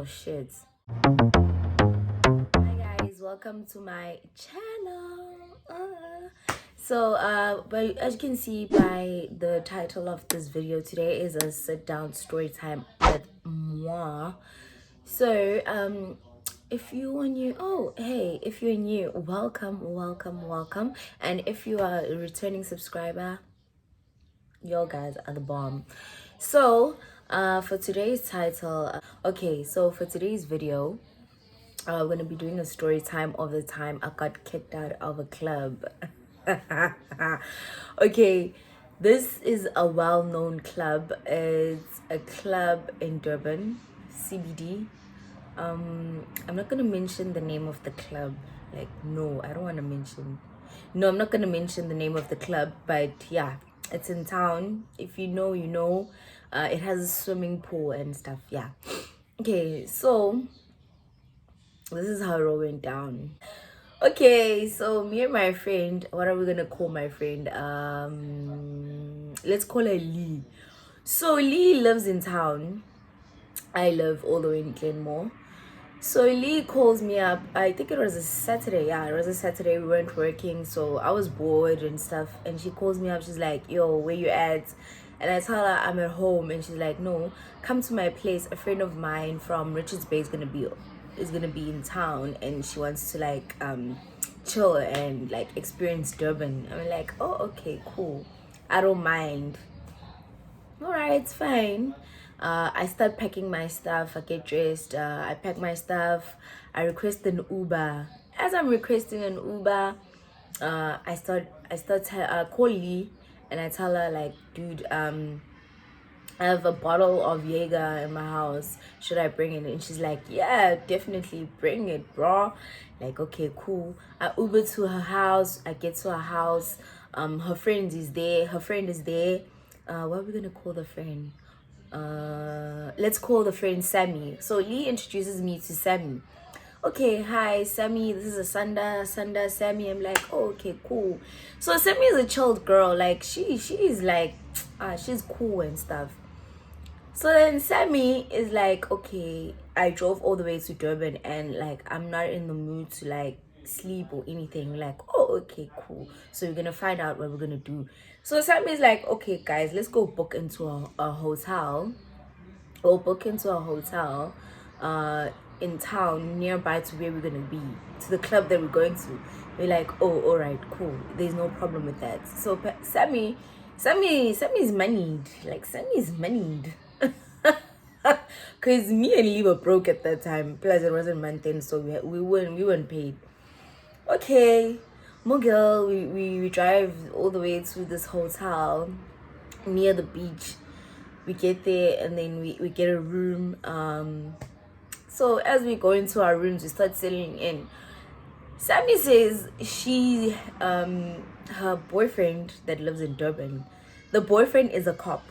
Oh shit. Hi guys, welcome to my channel. But as you can see by the title of this video, today is a sit down story time with moi. So if you are new, oh hey, if you're new, welcome. And if you are a returning subscriber, y'all guys are the bomb. So for today's title, for today's video, we're gonna be doing a story time of the time I got kicked out of a club. Okay, this is a well-known club. It's a club in Durban, CBD. I'm not gonna mention the name of the club. Like, no, I don't want to mention. No, I'm not gonna mention the name of the club, but yeah, it's in town. If you know, you know. It has a swimming pool and stuff. Yeah. Okay, so this is how it all went down. Okay, so me and my friend, what are we gonna call my friend? Let's call her Lee. So Lee lives in town. I live all the way in Glenmore. So Lee calls me up. I think it was a Saturday. Yeah, it was a Saturday. We weren't working, so I was bored and stuff. And she calls me up. She's like, "Yo, where you at?" And I tell her I'm at home, and she's like, "No, come to my place. A friend of mine from Richards Bay is gonna be in town, and she wants to like chill and like experience Durban." I'm like, "Oh, okay, cool. I don't mind. All right, it's fine." I start packing my stuff. I get dressed. I pack my stuff. I request an Uber. As I'm requesting an Uber, I call Lee, and I tell her like, "Dude, I have a bottle of Jaeger in my house. Should I bring it?" And she's like, "Yeah, definitely bring it, bro." Like, okay, cool. I Uber to her house. I get to her house. Her friend is there. What are we gonna call the friend? Let's call the friend Sammy. So Lee introduces me to Sammy. "Okay, hi Sammy, this is Asanda, Sammy." I'm like, "Oh, okay, cool." So Sammy is a chilled girl. Like she is like she's cool and stuff. So then Sammy is like, "Okay, I drove all the way to Durban and like I'm not in the mood to like sleep or anything." Like, "Oh, okay, cool. So we're gonna find out what we're gonna do." So Sammy's like, "Okay, guys, let's go book into a hotel. We'll book into a hotel in town nearby to where we're gonna be, to the club that we're going to." We're like, "Oh, all right, cool. There's no problem with that." So Sammy's moneyed. Like Sammy's moneyed. Cause me and Lee were broke at that time. Plus it wasn't month end, so we weren't paid. Okay, Mugil, we drive all the way to this hotel near the beach. We get there and then we get a room. So as we go into our rooms, we start settling in. Sammy says her boyfriend that lives in Durban, the boyfriend is a cop.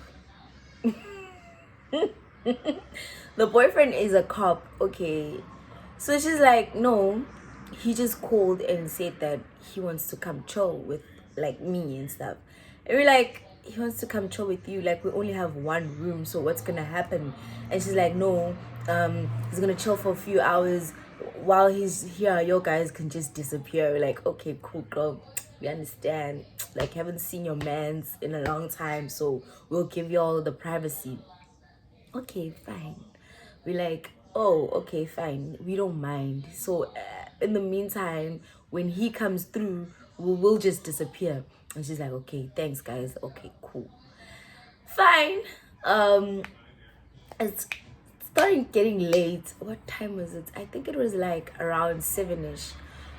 The boyfriend is a cop. Okay, so she's like, "No, he just called and said that he wants to come chill with like me and stuff." And we're like, "He wants to come chill with you? Like we only have one room, so what's gonna happen?" And she's like, "No, he's gonna chill for a few hours. While he's here, your guys can just disappear." We're like, "Okay, cool, girl. We understand. Like haven't seen your mans in a long time, so we'll give you all the privacy." Okay, fine. We like, "Oh, okay, fine. We don't mind." So in the meantime, when he comes through, we'll just disappear. And she's like, "Okay, thanks, guys. Okay, cool, fine." Um, it's starting getting late. What time was it? I think it was like around 7ish.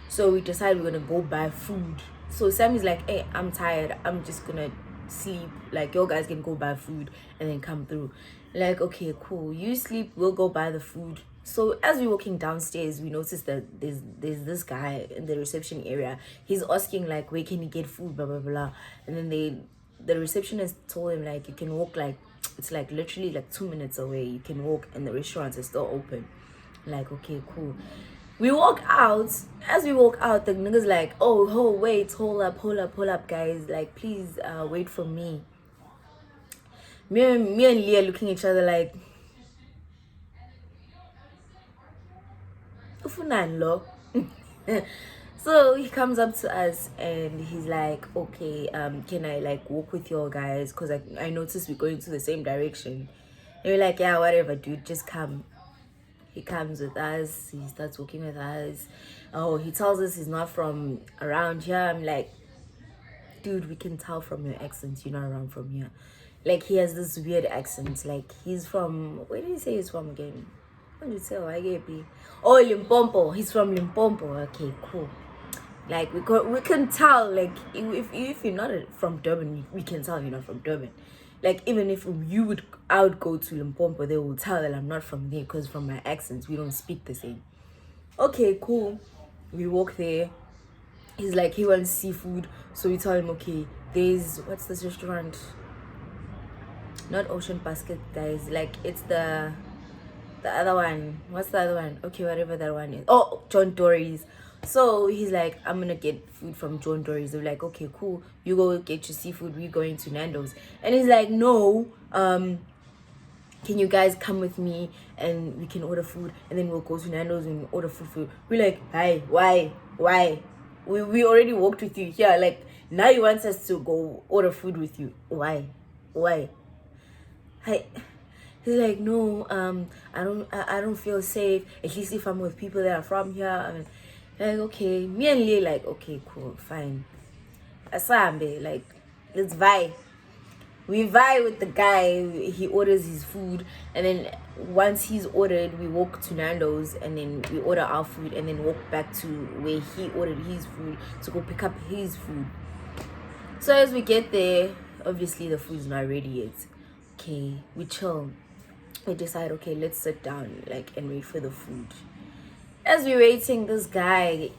So we decided we're gonna go buy food. So Sammy's like, "Hey, I'm tired. I'm just gonna sleep. Like, your guys can go buy food and then come through." Like, okay, cool. You sleep, we'll go buy the food. So as we're walking downstairs, we noticed that there's this guy in the reception area. He's asking like, "Where can he get food?" Blah blah blah. And then the receptionist told him like, "You can walk like it's like literally like 2 minutes away. You can walk and the restaurants are still open." Like, okay, cool. We walk out. As we walk out, the nigga's like, "Oh, wait, hold up, guys. Like, please wait for me." Me and Leah looking at each other like, Ufunan lo. So he comes up to us and he's like, okay, can I like walk with your guys? Because I noticed we're going to the same direction. And we're like, yeah, whatever, dude, just come. He comes with us, he starts walking with us. Oh, he tells us he's not from around here. I'm like, dude, we can tell from your accent you're not around from here. Like, he has this weird accent. Like, he's from, where did he say he's from again? What did you say? I get be. Oh, Limpopo. He's from Limpopo. Okay, cool. Like, we can tell. Like, if you're not from Durban, we can tell you're not from Durban. Like, even if I would go to Limpopo, they will tell that I'm not from there because from my accents, we don't speak the same. Okay, cool. We walk there. He's like, he wants seafood. So we tell him, okay, there's, what's this restaurant? Not Ocean Basket, guys. Like, it's the other one. What's the other one? Okay, whatever that one is. Oh, John Dory's. So he's like, I'm gonna get food from John Dory's. They're like, okay, cool. You go get your seafood. We're going to Nando's. And he's like, no. Can you guys come with me and we can order food and then we'll go to Nando's and order food. We're like, hi, why? We already walked with you here. Like, now you want us to go order food with you. Why? Hi. He's like, no, I don't feel safe. At least if I'm with people that are from here. I mean, like, okay, me and Lee like, okay, cool, fine. Asambe, like, let's vibe. We vibe with the guy. He orders his food, and then once he's ordered, we walk to Nando's, and then we order our food, and then walk back to where he ordered his food to go pick up his food. So as we get there, obviously the food's not ready yet. Okay, we chill. We decide, okay, let's sit down, like, and wait for the food. As we're waiting, this guy,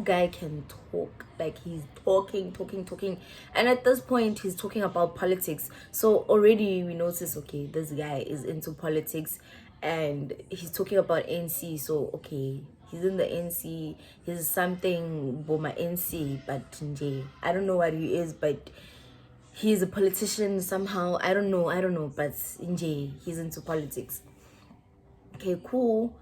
guy can talk. Like, he's talking. And at this point, he's talking about politics. So already we notice, okay, this guy is into politics. And he's talking about NC. So, okay, he's in the NC. He's something Boma NC. But I don't know what he is, but he's a politician somehow. I don't know, but he's into politics. Okay, cool.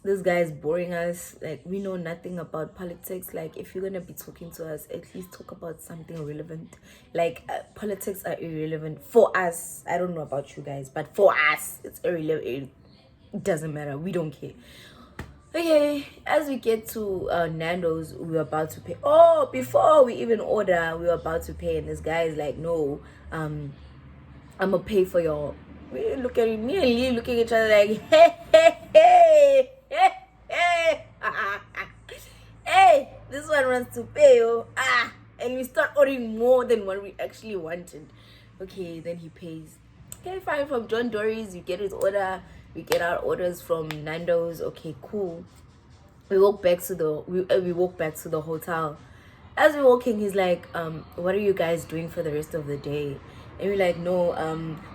This guy is boring us. Like, we know nothing about politics. Like, if you're gonna be talking to us, at least talk about something relevant. Like, politics are irrelevant for us. I don't know about you guys, but for us, it's irrelevant. It doesn't matter. We don't care. Okay, as we get to Nando's, we were about to pay. Oh, before we even order, we were about to pay, and this guy is like, no, I'm gonna pay for your. We look at me and Lee looking at each other like, hey, hey, this one wants to pay, and we start ordering more than what we actually wanted. Okay, then he pays. Okay, fine. From John Dory's, you get his order. We get our orders from Nando's. Okay, cool. We walk back to the hotel. As we're walking, he's like, what are you guys doing for the rest of the day? And we're like, no,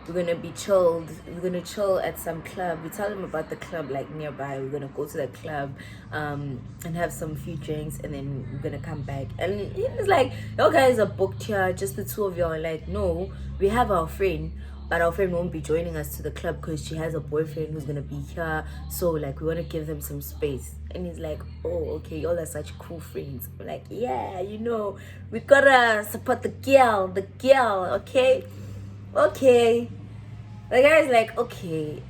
we're gonna be chilled. We're gonna chill at some club. We tell him about the club like nearby. We're gonna go to the club, and have some few drinks, and then we're gonna come back. And he's like, you guys are booked here, just the two of you. Like, no, we have our friend, but our friend won't be joining us to the club because she has a boyfriend who's gonna be here. So like, we want to give them some space. And he's like, oh, okay, y'all are such cool friends. I'm like, yeah, we gotta support the girl, okay. The guy's like, okay,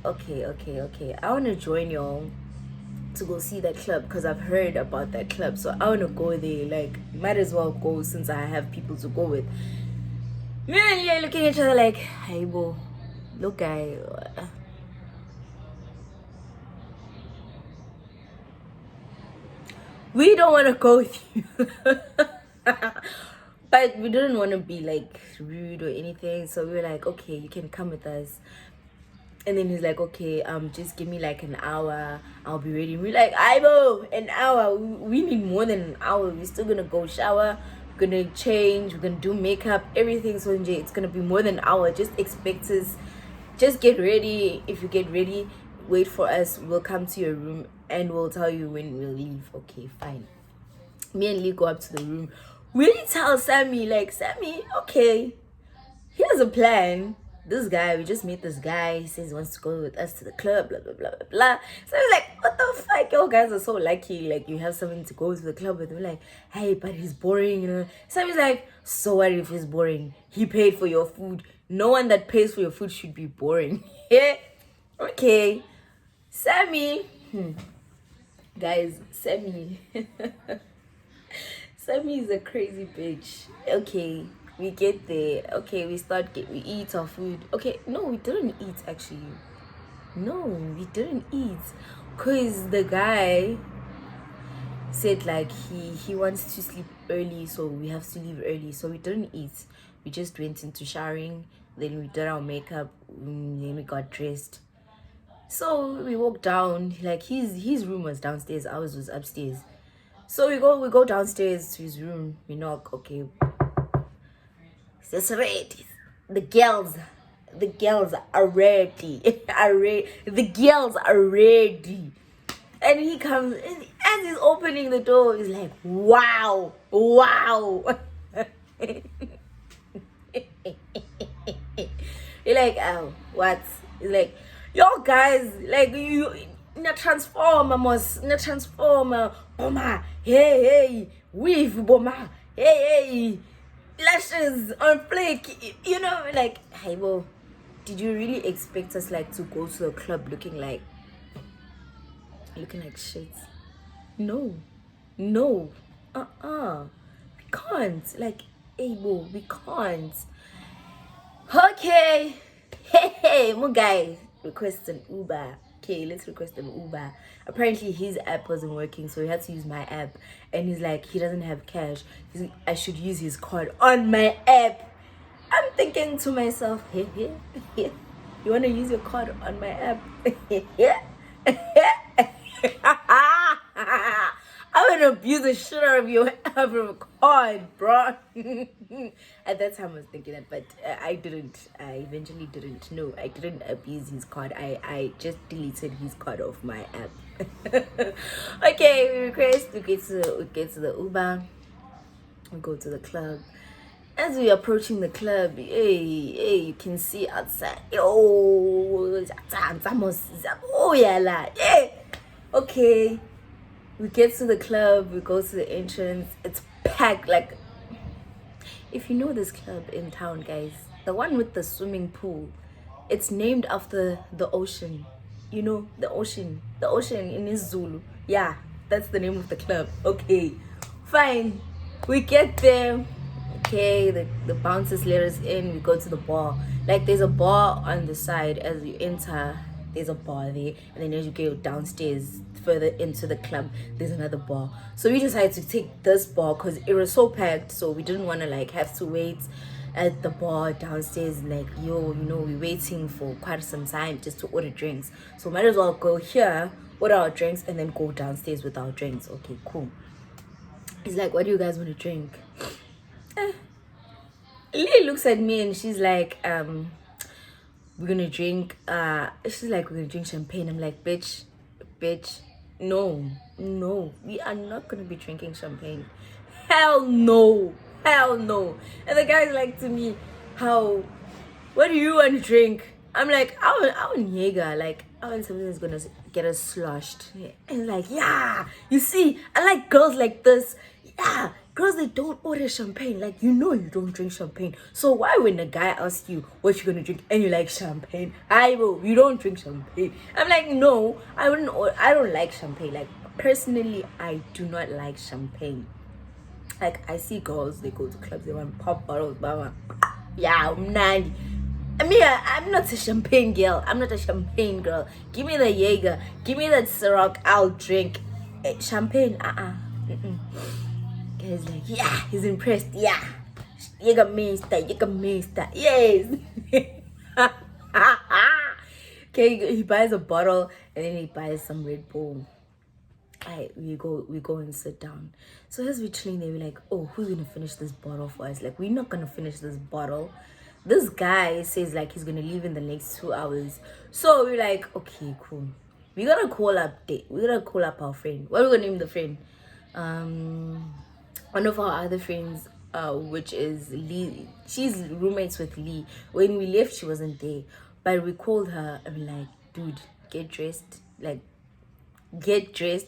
I want to join y'all to go see that club because I've heard about that club, so I want to go there. Like, might as well go since I have people to go with. Me and you looking at each other like, hey, bo, look, guy. We don't want to go with you. But we didn't want to be like rude or anything. So we were like, okay, you can come with us. And then he's like, okay, just give me like an hour. I'll be ready. We're like, Ibo, an hour. We need more than an hour. We're still going to go shower. We're going to change. We're going to do makeup, everything. So it's going to be more than an hour. Just expect us. Just get ready. If you get ready, wait for us. We'll come to your room and we'll tell you when we'll leave. Okay, fine. Me and Lee go up to the room. We tell Sammy, like, Sammy, okay, here's a plan. this guy, we just met this guy. He says he wants to go with us to the club, blah, blah, blah, blah, blah. So I was like, what the fuck? You guys are so lucky. Like, you have something to go to the club with. We're like, hey, but he's boring, you know. So I was like, so what if he's boring? He paid for your food. No one that pays for your food should be boring. Yeah. Okay. Sammy. Guys, Sammy. Sammy is a crazy bitch. Okay, we get there. Okay, we eat our food. Okay, no, we didn't eat actually. No, we didn't eat. Cause the guy said like he wants to sleep early, so we have to leave early. So we didn't eat. We just went into showering, then we did our makeup, then we got dressed. So we walked down, like his room was downstairs, ours was upstairs. So we go downstairs to his room, we knock, okay. It's ready. The girls are ready. The girls are ready. And he comes, and as he's opening the door, he's like, wow. You're like, oh, what? He's like, yo guys, like you in a transformer, boma, hey, weave, boma, hey, lashes on flick, you know, like, hey, well, did you really expect us like to go to the club looking like shit? No, we can't, like, hey, bro, we can't. Okay. Hey, my guy, request an Uber. Okay, let's request an Uber. Apparently his app wasn't working, so he had to use my app. And he's like, he doesn't have cash. He's like, I should use his card on my app. I'm thinking to myself, hey, you want to use your card on my app? I'm gonna abuse the shit out of your card, bro. At that time I was thinking that, but I didn't. I eventually didn't. No, I didn't abuse his card. I just deleted his card off my app. Okay, we get to the Uber. We go to the club. As we approaching the club, hey, you can see outside. Oh yeah, la. Yeah. Okay. We get to the club, we go to the entrance, it's packed. Like, if you know this club in town, guys, the one with the swimming pool, it's named after the ocean. You know, the ocean in Zulu. Yeah, that's the name of the club. Okay, fine. We get there. Okay, the bouncers let us in. We go to the bar. Like, there's a bar on the side as you enter. There's a bar there, and then as you go downstairs further into the club, there's another bar. So we decided to take this bar because it was so packed, so we didn't want to like have to wait at the bar downstairs. Like, yo, you know, we're waiting for quite some time just to order drinks, so might as well go here, order our drinks, and then go downstairs with our drinks. Okay, cool. He's like, what do you guys want to drink? Lily looks at me and she's like, we're gonna drink she's like, we're gonna drink champagne. I'm like, bitch, no, we are not gonna be drinking champagne. Hell no. And the guy's like to me, what do you want to drink? I'm like, I want Jaeger. Like, I want something that's gonna get us sloshed. And like, yeah, you see, I like girls like this. Yeah, girls that don't order champagne. Like, you know you don't drink champagne. So why when the guy asks you what you gonna drink and you like champagne, you don't drink champagne. I'm like, no, I don't like champagne. Like, personally, I do not like champagne. Like, I see girls, they go to clubs, they want pop bottles, blah. Yeah, I'm not. I'm not a champagne girl. I'm not a champagne girl. Give me the Jaeger. Give me that Ciroc. I'll drink. Champagne, Guy's like, yeah, he's impressed. Yeah, Jägermeister. Yes. Okay, he buys a bottle and then he buys some Red Bull. We go and sit down. So as we're chilling there, we're like, oh, who's gonna finish this bottle for us? Like, we're not gonna finish this bottle. This guy says like he's gonna leave in the next 2 hours. So we're like, okay, cool. We're gonna call up our friend. What are we gonna name the friend? One of our other friends which is Lee. She's roommates with Lee. When we left, she wasn't there, but we called her. I'm like, dude, get dressed, like get dressed,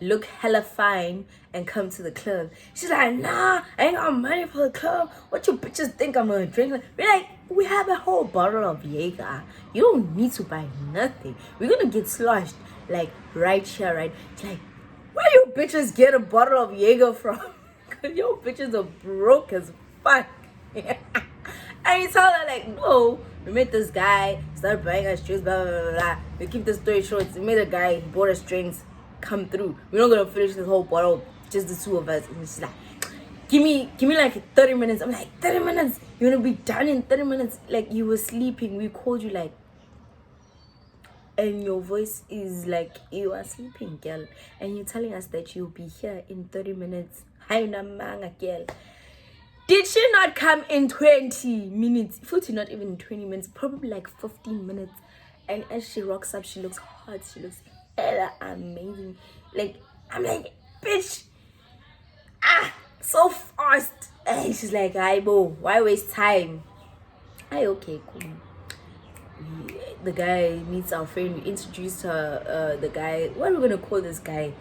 look hella fine, and come to the club. She's like, nah, I ain't got money for the club. What you bitches think I'm gonna drink? We're like, we have a whole bottle of Jaeger. You don't need to buy nothing. We're gonna get sloshed, like right here, right? It's like, where you bitches get a bottle of Jaeger from? Cause your bitches are broke as fuck. And you tell her like, no, we met this guy, started buying us drinks, blah, blah, blah, blah. We keep the story short. We met a guy, he bought us drinks, come through. We're not gonna finish this whole bottle, just the two of us. And she's like, give me like 30 minutes. I'm like, 30 minutes? You're gonna be done in 30 minutes? Like, you were sleeping. We called you like, and your voice is like, you are sleeping, girl. And you're telling us that you'll be here in 30 minutes. Hi, namanga, girl. Did she not come in 20 minutes? 40, not even 20 minutes, probably like 15 minutes. And as she rocks up, she looks hot. She looks hella amazing. Like, I'm like, bitch, so fast. And she's like, hi, bo, why waste time? Okay, cool. The guy meets our friend. We introduced her, the guy. What are we gonna call this guy?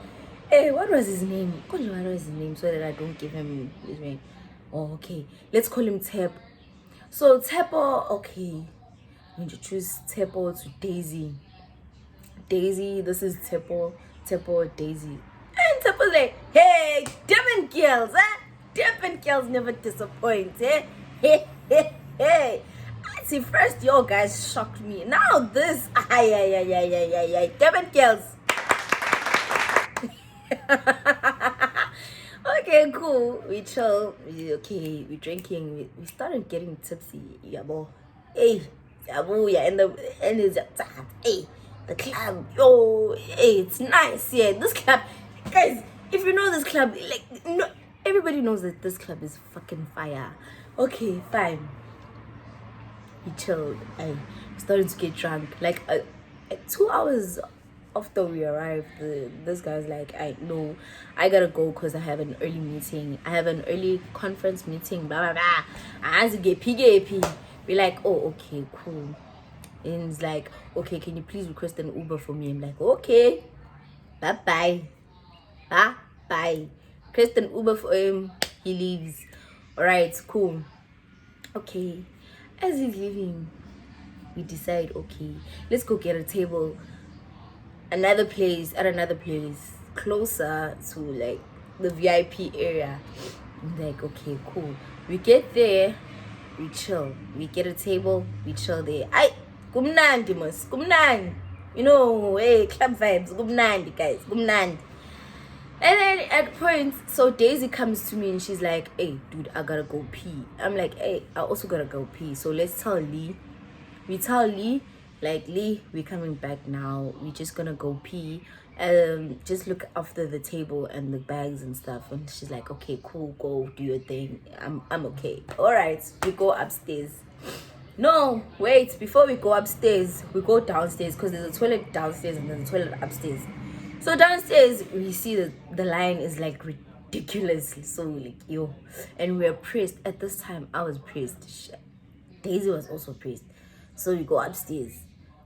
Hey, what was his name? What was his name so that I don't give him his name? Oh, okay. Let's call him Tep. So Tepo, okay. We introduce Tepo to Daisy. Daisy, this is Tepo, Daisy. And Tepo's like, hey, Devon girls, eh? Devon girls never disappoint, eh? Hey, hey, hey. See, first your guys shocked me. Now this, Devon girls. Okay, cool. We chill. We drinking. We started getting tipsy. Yabo. Hey, yabo. Yeah, and is hey, the club. Yo, hey, it's nice. Yeah, this club, guys. If you know this club, like, no, everybody knows that this club is fucking fire. Okay, fine. We chilled. I started to get drunk. Like 2 hours after we arrived, this guy's like, I know I gotta go because I have an early meeting. I have an early conference meeting, blah blah blah. I have to get PGAP. We're like, oh, okay, cool. And he's like, okay, can you please request an Uber for me? I'm like, okay, bye bye. Request an Uber for him. He leaves. All right, cool. Okay, as he's leaving, we decide, okay, let's go get a table at another place closer to like the VIP area. I'm like, okay, cool. We get there, we chill, we get a table, we chill there. Kumnandi, you know, hey, club vibes, kumnandi, guys, kumnandi. And then at points, so Daisy comes to me and she's like, hey, dude, I gotta go pee. I'm like, hey, I also gotta go pee. So let's tell Lee. We tell Lee, like, Lee, we're coming back now. We're just gonna go pee. Just look after the table and the bags and stuff. And she's like, okay, cool, go do your thing. I'm okay. All right, we go upstairs. No, wait, before we go upstairs, we go downstairs because there's a toilet downstairs and there's a toilet upstairs. So downstairs, we see the line is like ridiculous. So like, yo, and we're pressed. At this time, I was pressed. Daisy was also pressed. So we go upstairs.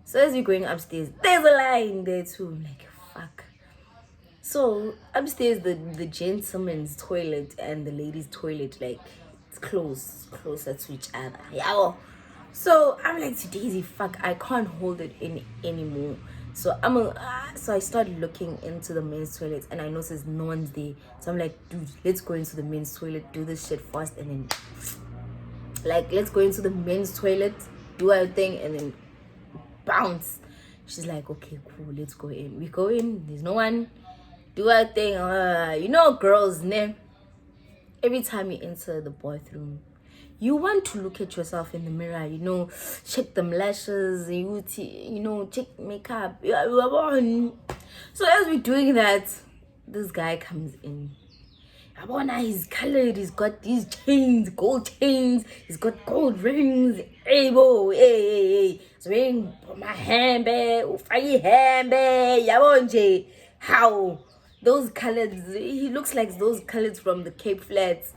So as we're going upstairs, there's a line there too. I'm like, fuck. So upstairs, the gentleman's toilet and the ladies' toilet, like, it's closer to each other. Yeah. So I'm like to Daisy, fuck, I can't hold it in anymore. So so I started looking into the men's toilet and I noticed no one's there. So I'm like, dude, let's go into the men's toilet, do this shit fast, and then like, let's go into the men's toilet, do our thing, and then bounce. She's like, okay, cool, let's go in. We go in, there's no one, do our thing. You know, girls, ne? Every time you enter the bathroom, you want to look at yourself in the mirror, you know, check them lashes, you know, check makeup. So as we're doing that, this guy comes in. He's colored, he's got these chains, gold chains, he's got gold rings. Hey, bo, hey. He's wearing my handbag, handbag, how? Those colors, he looks like those colors from the Cape Flats.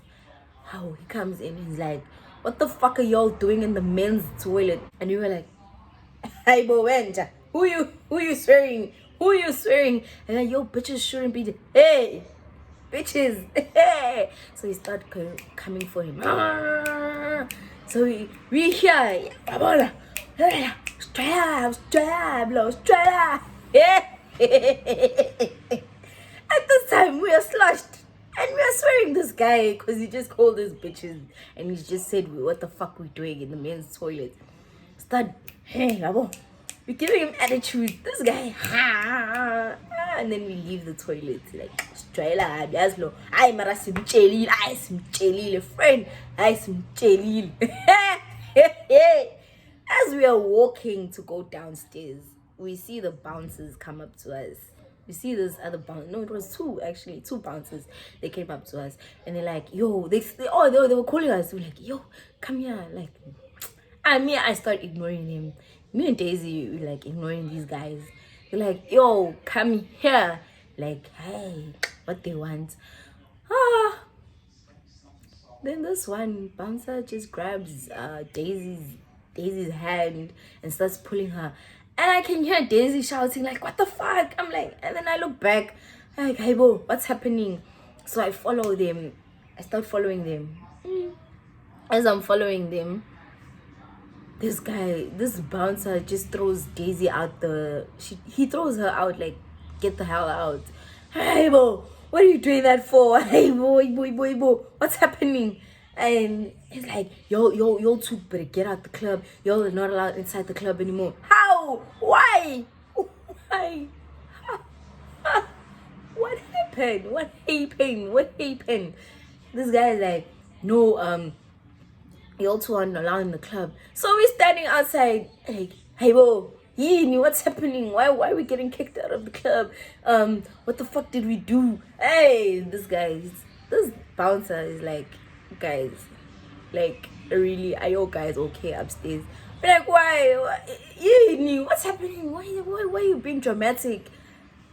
how he comes in, he's like, what the fuck are y'all doing in the men's toilet? And we were like, hey bo wenja, who you swearing, and like, yo, bitches shouldn't be hey bitches, hey. So we start coming for him. So we hear straight up. Yeah. At this time we are sloshed and we are swearing this guy because he just called us bitches and he just said what the fuck we doing in the men's toilet. Start, hey, we're giving him attitude. This guy, and then we leave the toilet like straight up. Yes, lo. I mara simchelil. I simchelil, friend. I simchelil. As we are walking to go downstairs, we see the bouncers come up to us. We see this other bouncer. No, it was two bouncers. They came up to us and they're like, yo, they were calling us. We're like, yo, come here, like. And me, I start ignoring him. Me and Daisy, we like ignoring these guys. They're like, yo, come here. Like, hey, what they want. Then this one bouncer just grabs Daisy's hand and starts pulling her. And I can hear Daisy shouting like, what the fuck? I'm like, and then I look back. I'm like, hey, bo, what's happening? So I follow them. I start following them. As I'm following them, this bouncer just throws Daisy out he throws her out like, get the hell out. Hey bo, what are you doing that for? Hey boy, what's happening? And he's like, yo two better get out the club. Y'all are not allowed inside the club anymore. How? Why? What happened? What happened? This guy is like, no, y'all two aren't allowed in the club. So we're standing outside like, hey bo, what's happening? Why are we getting kicked out of the club? What the fuck did we do? Hey, this bouncer is like, guys, like, really, are you guys okay upstairs? We're like, why? What's happening? Why are you being dramatic?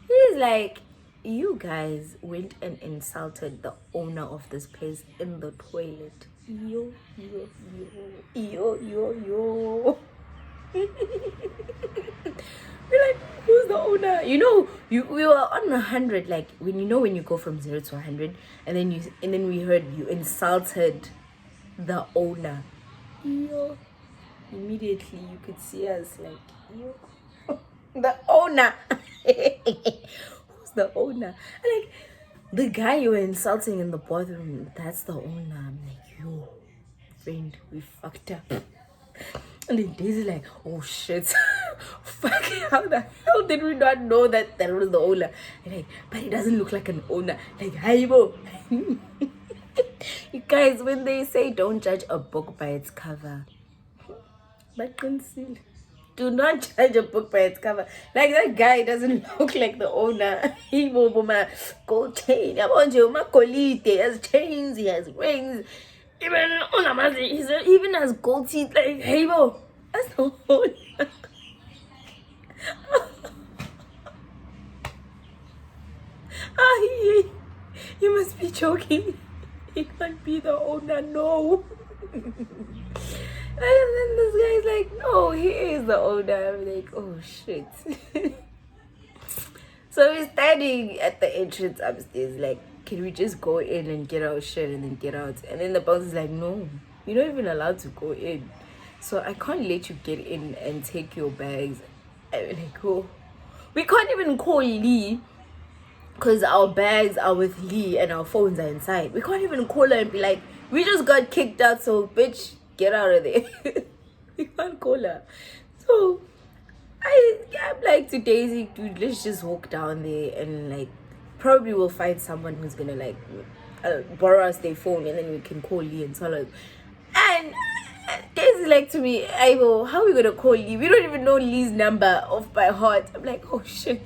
He's like, you guys went and insulted the owner of this place in the toilet. Yo. We're like, who's the owner? We were on 100, like when you go from 0 to 100, and then we heard you insulted the owner. Yo. Immediately you could see us like, yo. The owner. Who's the owner? Like, the guy you were insulting in the bathroom, that's the owner. I'm like, yo, friend, we fucked up. And then Daisy's like, oh shit. Fuck, how the hell did we not know that was the owner? And like, but he doesn't look like an owner. Like, Haibo. You guys, when they say don't judge a book by its cover, but conceal. Do not judge a book by its cover. Like, that guy doesn't look like the owner. He my gold chain. He has chains, he has rings. Even has gold teeth. Like, hey bo, that's the owner. You must be joking. He can't be the owner, no. And then this guy's like, no, he is the owner. I'm like, oh shit. So we're standing at the entrance upstairs, like, can we just go in and get our shit and then get out? And then the boss is like, no, you're not even allowed to go in. So I can't let you get in and take your bags. I'm like, oh. We can't even call Lee because our bags are with Lee and our phones are inside. We can't even call her and be like, we just got kicked out, so bitch, get out of there. We can't call her. So I'm like to Daisy, dude, let's just walk down there and like probably we'll find someone who's gonna like borrow us their phone and then we can call Lee and tell her. And Daisy's like to me, Ivo, how are we gonna call Lee? We don't even know Lee's number off by heart. I'm like, oh shit.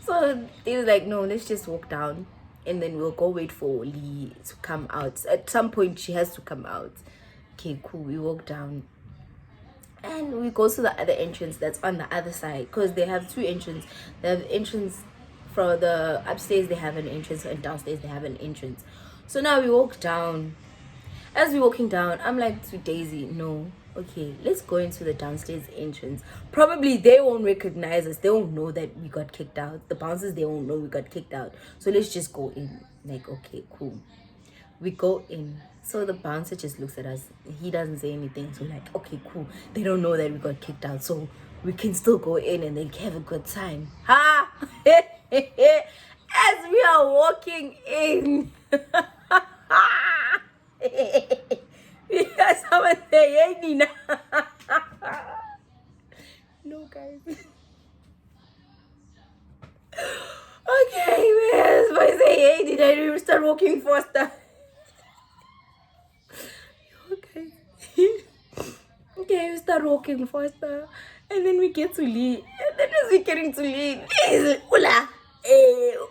So Daisy's like, no, let's just walk down and then we'll go wait for Lee to come out. At some point she has to come out. Okay, cool. We walk down and we go to the other entrance that's on the other side because they have two entrances. They have entrance from the upstairs, they have an entrance, and downstairs they have an entrance. So now we walk down. As we're walking down, I'm like to Daisy, no, okay, let's go into the downstairs entrance. Probably they won't recognize us. They won't know that we got kicked out. The bouncers, they won't know we got kicked out. So let's just go in. Like, okay, cool. We go in. So the bouncer just looks at us. He doesn't say anything. So we're like, okay, cool. They don't know that we got kicked out. So we can still go in and then have a good time. Ha! As we are walking in. Yes, someone say, hey, Nina. No, guys. Okay, man. If I say, hey, Nina, we start walking faster. Okay. Okay, we start walking faster. And then we get to Lee. And then as we're getting to Lee, Ula.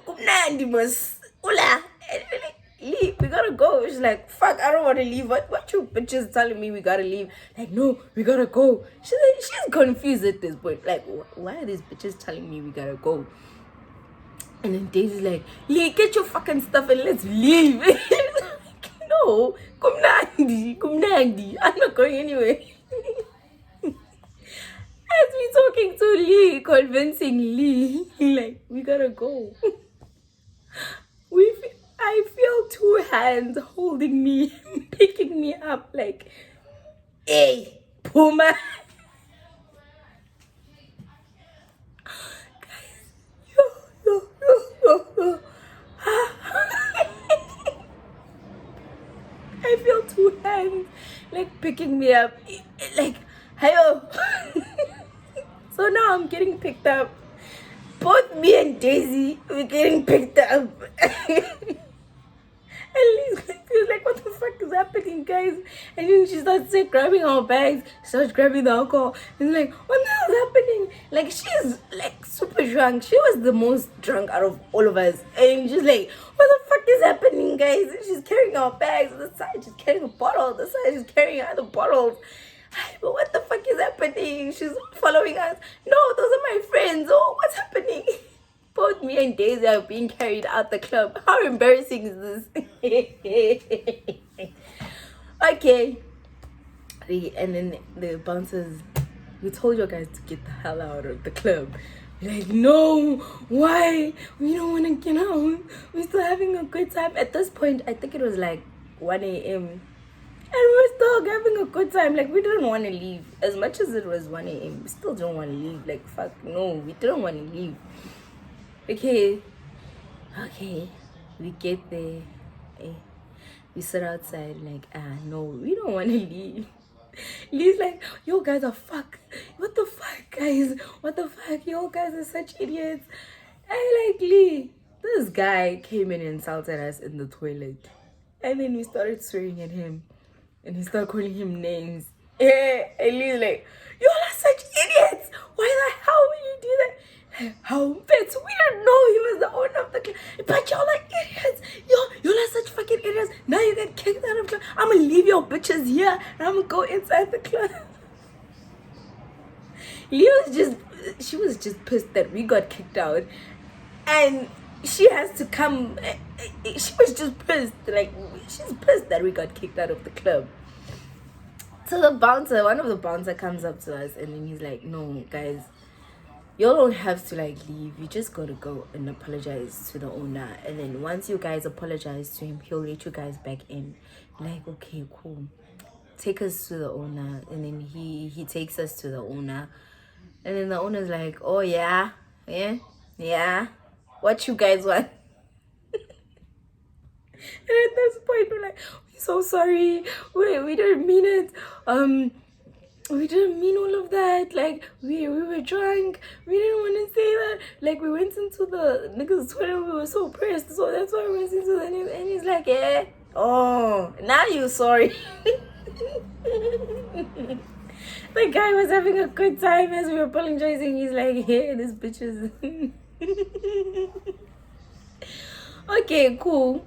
Umnandi mas. Ula. And we're like, Lee, we gotta go. She's like, fuck, I don't want to leave. What you bitches telling me we gotta leave? Like, no, we gotta go. She's confused at this point. Like, why are these bitches telling me we gotta go? And then Daisy's like, Lee, get your fucking stuff and let's leave. Like, no, kumnandi. I'm not going anywhere. As we talking to Lee, convincing Lee, like, we gotta go. I feel two hands holding me, picking me up, like, hey, Puma. Guys, yo. I feel two hands, like, picking me up, like, hello. So now I'm getting picked up. Both me and Daisy, we're getting picked up. And Lee's like, what the fuck is happening, guys? And then she starts grabbing our bags, starts grabbing the alcohol. And like, what the hell is happening? Like, she's like super drunk. She was the most drunk out of all of us. And she's like, what the fuck is happening, guys? And she's carrying our bags. On the side, she's carrying a bottle. On the side, she's carrying other bottles. But what the fuck is happening? She's following us. No, those are my friends. Oh, what's happening? Both me and Daisy are being carried out the club. How embarrassing is this? Okay. And then the bouncers, we told you guys to get the hell out of the club. We're like, no, why? We don't want to get out. We're still having a good time. At this point, I think it was like 1 a.m. And we're still having a good time. Like, we didn't want to leave. As much as it was 1 a.m., we still don't want to leave. Like, fuck, no, we didn't want to leave. Okay, we get there. We sit outside, like, no, we don't want to leave. Lee's like, yo, guys are fuck. What the fuck, guys? What the fuck? Yo, guys are such idiots. I like Lee. This guy came in and insulted us in the toilet. And then we started swearing at him. And he started calling him names. Yeah, and Lee's like, y'all are such idiots. Why the hell would you do that? How bitch, we didn't know he was the owner of the club. But y'all are idiots. Y'all are such fucking idiots. Now you get kicked out of the club. I'm gonna leave your bitches here and I'm gonna go inside the club. She was just pissed that we got kicked out. And she has to come. She was just pissed. Like, she's pissed that we got kicked out of the club. So one of the bouncer comes up to us and then he's like, no, guys, y'all don't have to like leave. You just gotta go and apologize to the owner. And then once you guys apologize to him, he'll let you guys back in. Like, okay, cool. Take us to the owner. And then he takes us to the owner. And then the owner's like, oh yeah. What you guys want? And at this point, we're like, we're so sorry. We didn't mean it. We didn't mean all of that. Like, we were drunk. We didn't want to say that. Like, we went into the niggas' toilet. We were so pressed. So that's why we went into the news. And he's like, yeah. Oh, now you're sorry. The guy was having a good time as we were apologizing. He's like, yeah, this bitch is... Okay, cool.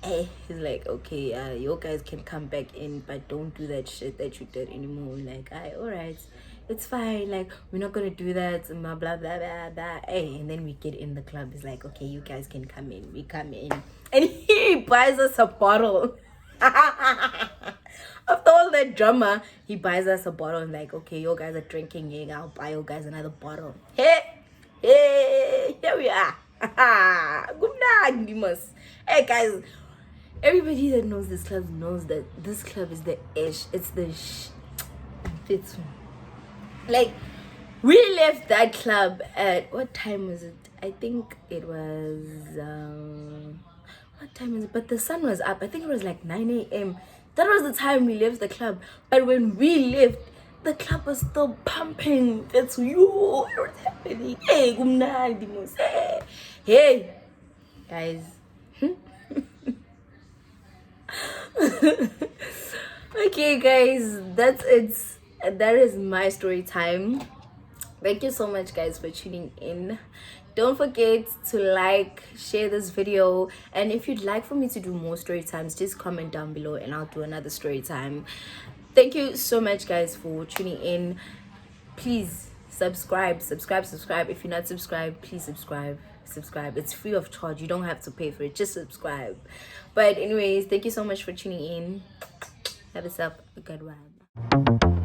He's like, okay, you guys can come back in, but don't do that shit that you did anymore. Like, alright, it's fine. Like, we're not gonna do that. Blah blah blah blah blah. And then we get in the club. He's like, okay, you guys can come in. We come in, and he he buys us a bottle. After all that drama, he buys us a bottle and like, okay, you guys are drinking, yeah, I'll buy you guys another bottle. Hey, here we are. Hey guys, everybody that knows this club knows that this club is the ish. It's the it's like we left that club at what time was it? I think it was what time is it? But the sun was up. I think it was like 9 a.m. That was the time we left the club. But when we left, the club was still pumping. That's you. What's happening? Hey, kumnandi mos. Hey, guys. Okay, guys, that's it. That is my story time. Thank you so much, guys, for tuning in. Don't forget to like, share this video, and if you'd like for me to do more story times, just comment down below and I'll do another story time. Thank you so much, guys, for tuning in. Please subscribe. If you're not subscribed, please subscribe. It's free of charge. You don't have to pay for it. Just subscribe. But anyways, thank you so much for tuning in. Have yourself a good one.